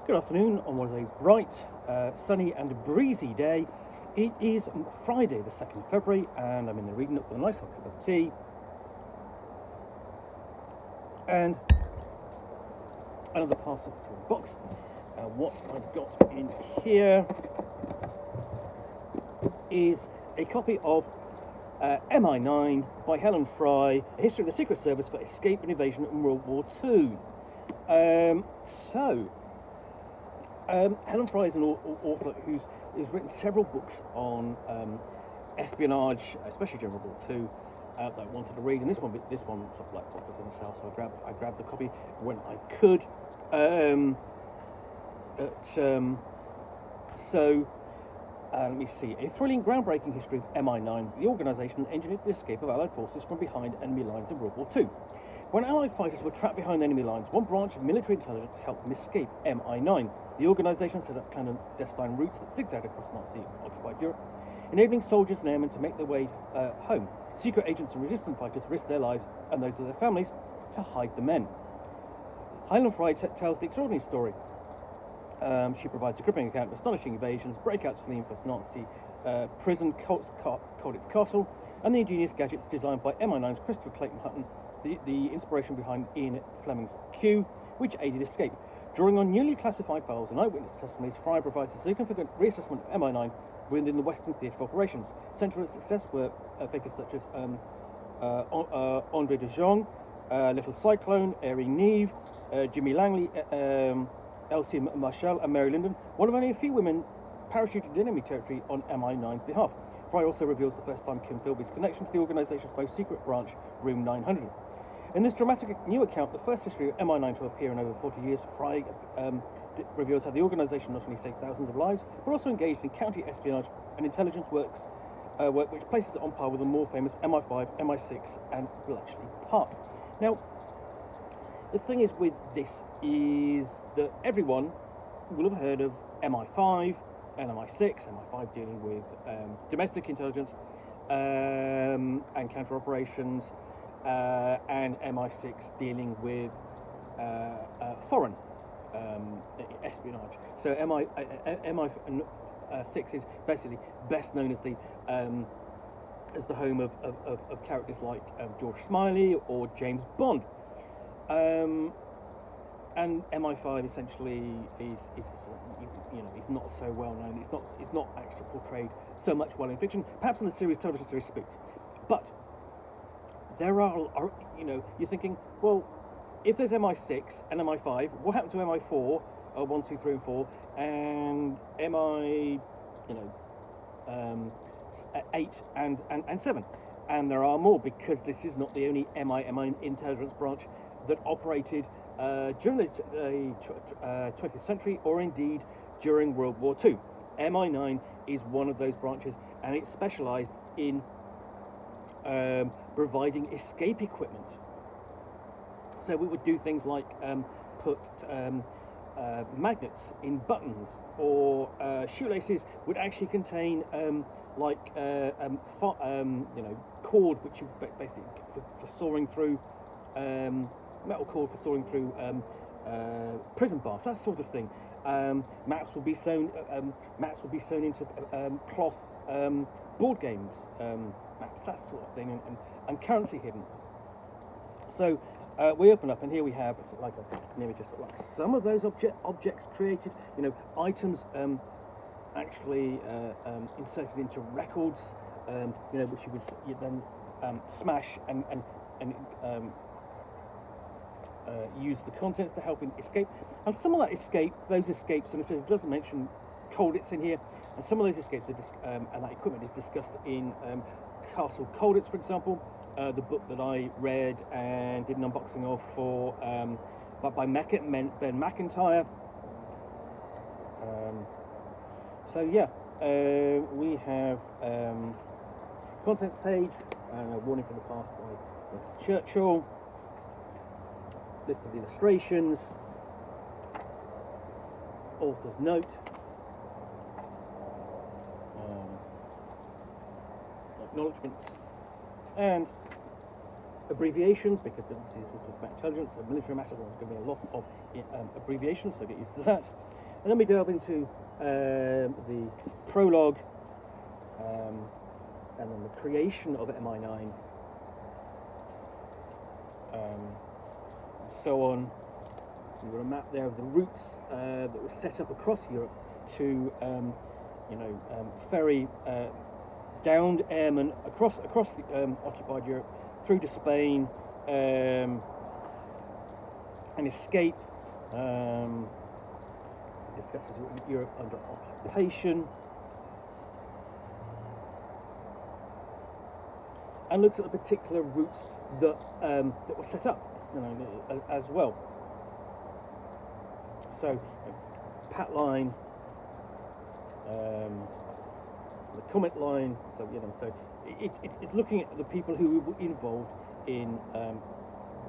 Good afternoon on what is a bright, sunny and breezy day. It is Friday the 2nd of February and I'm in the reading up with a nice hot cup of tea and another parcel to a box. What I've got in here is a copy of MI9 by Helen, A History of the Secret Service for Escape and Evasion in World War II. Helen Fry is an author who's written several books on espionage, especially during World War II, that I wanted to read. And this one sort of like popped up in the sale, so I grabbed the copy when I could. Let me see. A thrilling, groundbreaking history of MI9, the organisation that engineered the escape of Allied forces from behind enemy lines in World War II. When Allied fighters were trapped behind enemy lines, one branch of military intelligence helped them escape, MI9. The organisation set up clandestine routes that zigzagged across Nazi-occupied Europe, enabling soldiers and airmen to make their way home. Secret agents and resistance fighters risked their lives and those of their families to hide the men. Helen Fry tells the extraordinary story. She provides a gripping account of astonishing evasions, breakouts from the infamous Nazi prison Colditz Castle, and the ingenious gadgets designed by MI9's Christopher Clayton Hutton, the inspiration behind Ian Fleming's Q, which aided escape. Drawing on newly classified files and eyewitness testimonies, Fry provides a significant reassessment of MI9 within the Western theatre of operations. Central to success were figures such as Andre de Jong, Little Cyclone, Airy Neve, Jimmy Langley, Elsie Marshall, and Mary Linden, one of only a few women parachuted into enemy territory on MI9's behalf. Fry also reveals the first time Kim Philby's connection to the organisation's most secret branch, Room 900. In this dramatic new account, the first history of MI9 to appear in over 40 years, Fry reveals how the organisation not only saved thousands of lives, but also engaged in counter-espionage and intelligence work which places it on par with the more famous MI5, MI6 and Bletchley Park. Now, the thing is with this is that everyone will have heard of MI5 and MI6, MI5 dealing with domestic intelligence and counter-operations, and MI6 dealing with foreign espionage. So MI6 is basically best known as the home of characters like George Smiley or James Bond. And MI5 essentially is not so well known. It's not actually portrayed so much well in fiction. Perhaps in the television series Spooks, but there are you're thinking, well, if there's MI6 and MI5, what happened to MI4, 1, 2, 3, and 4, and MI 8 and 7? And there are more, because this is not the only MI intelligence branch that operated during the 20th century, or indeed during World War II. MI9 is one of those branches, and it's specialised in providing escape equipment. So we would do things like put magnets in buttons, or shoelaces would actually contain cord, which you basically for sawing through metal cord for sawing through prison bars, that sort of thing. Maps would be sewn into cloth board games maps, that sort of thing, and currency hidden. So we open up, and here we have sort of like an image of like some of those objects created. Items actually inserted into records, which you then smash and use the contents to help in escape. And some of that those escapes, and it doesn't mention Colditz in here, and some of those escapes and that equipment is discussed in Castle Colditz, for example, the book that I read and did an unboxing of by Ben McIntyre. We have contents page and a warning from the past by Churchill. List of illustrations, author's note, acknowledgements, and abbreviations, because obviously this is talking about intelligence and military matters, and there's going to be a lot of abbreviations, so get used to that. And then we delve into the prologue, and then the creation of MI9, and so on. We've got a map there of the routes that were set up across Europe to, ferry downed airmen across the occupied Europe through to Spain, and escape. Discusses Europe under occupation, and looks at the particular routes that were set up, as well. So, Pat line, the Comet line. So it's looking at the people who were involved in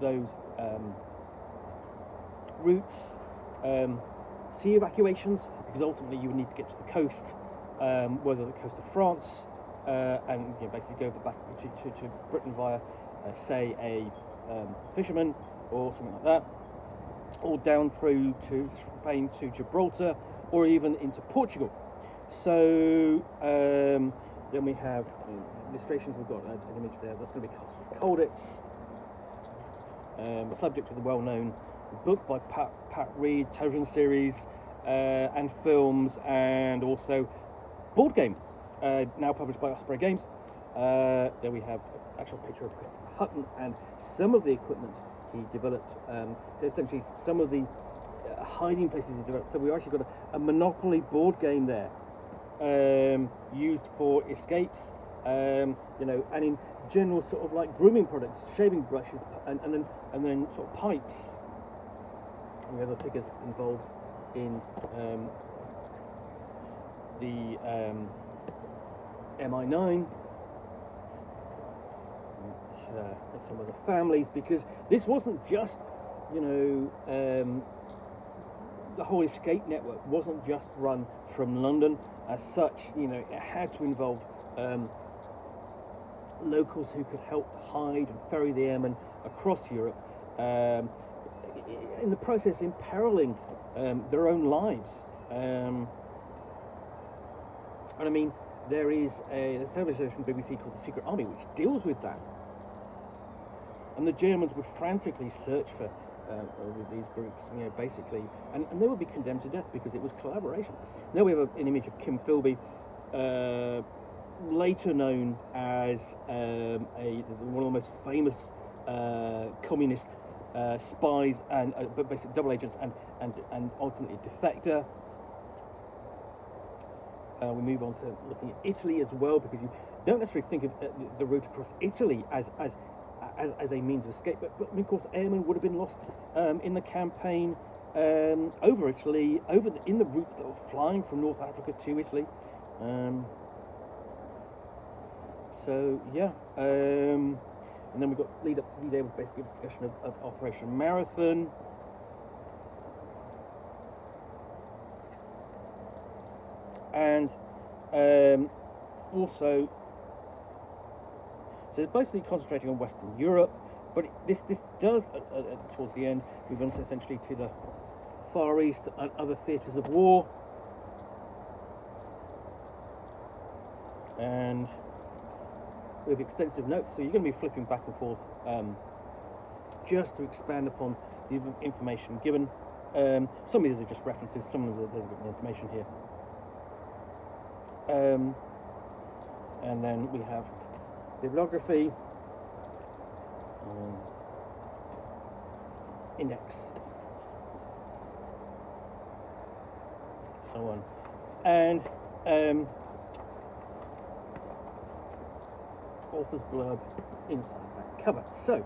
those routes. Sea evacuations, because ultimately you would need to get to the coast, whether the coast of France, and basically go back to Britain via, say, a fisherman or something like that, or down through to Spain to Gibraltar, or even into Portugal. So then we have illustrations. We've got an image there. That's going to be Castle Colditz, subject to the well-known book by Pat Reed, television series, and films, and also board game, now published by Osprey Games. There we have an actual picture of Christopher Hutton and some of the equipment he developed, essentially some of the hiding places he developed. So we actually got a Monopoly board game there, used for escapes, and in general sort of like grooming products, shaving brushes, and then sort of pipes. And we have the figures involved in the MI9, and some of the families, because this wasn't just, the whole escape network wasn't just run from London as such. It had to involve locals who could help hide and ferry the airmen across Europe, in the process imperiling their own lives. And I mean, there's a television show from BBC called The Secret Army, which deals with that. And the Germans would frantically search for with these groups, basically, and they would be condemned to death because it was collaboration. Now we have an image of Kim Philby, later known as one of the most famous communist spies and basically double agents and ultimately defector. We move on to looking at Italy as well, because you don't necessarily think of the route across Italy as a means of escape, but of course airmen would have been lost in the campaign over Italy, in the routes that were flying from North Africa to Italy. And then we've got lead up to D-Day with basically a discussion of Operation Marathon. And also, so it's basically concentrating on Western Europe, but this does, towards the end, move on essentially to the Far East and other theatres of war. And we have extensive notes, so you're going to be flipping back and forth just to expand upon the information given. Some of these are just references, some of there's a bit more information here. And then we have bibliography, index, so on, and author's blurb inside that cover. So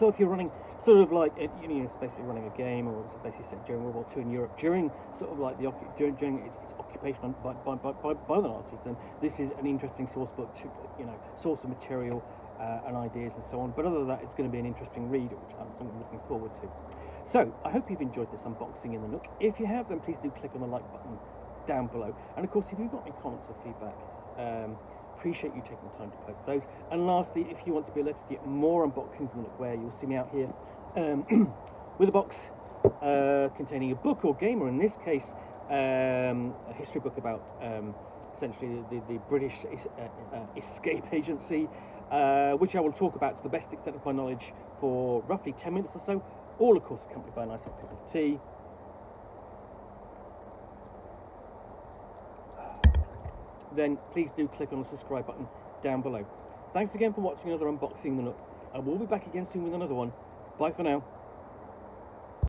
if you're running sort of like, it's basically running a game, or it's basically set during World War II in Europe, during sort of like during its occupation by the Nazis, then this is an interesting source book to, source of material and ideas and so on. But other than that, it's going to be an interesting read, which I'm looking forward to. So I hope you've enjoyed this unboxing in the Nook. If you have, then please do click on the like button down below. And of course, if you've got any comments or feedback, appreciate you taking the time to post those. And lastly, if you want to be alerted to get more unboxings in the Nook, where you'll see me out here with a box containing a book or game, or in this case, a history book about essentially the British escape agency, which I will talk about to the best extent of my knowledge for roughly 10 minutes or so, all of course accompanied by a nice hot cup of tea. Then please do click on the subscribe button down below. Thanks again for watching another unboxing the Nook. I will be back again soon with another one. Bye for now.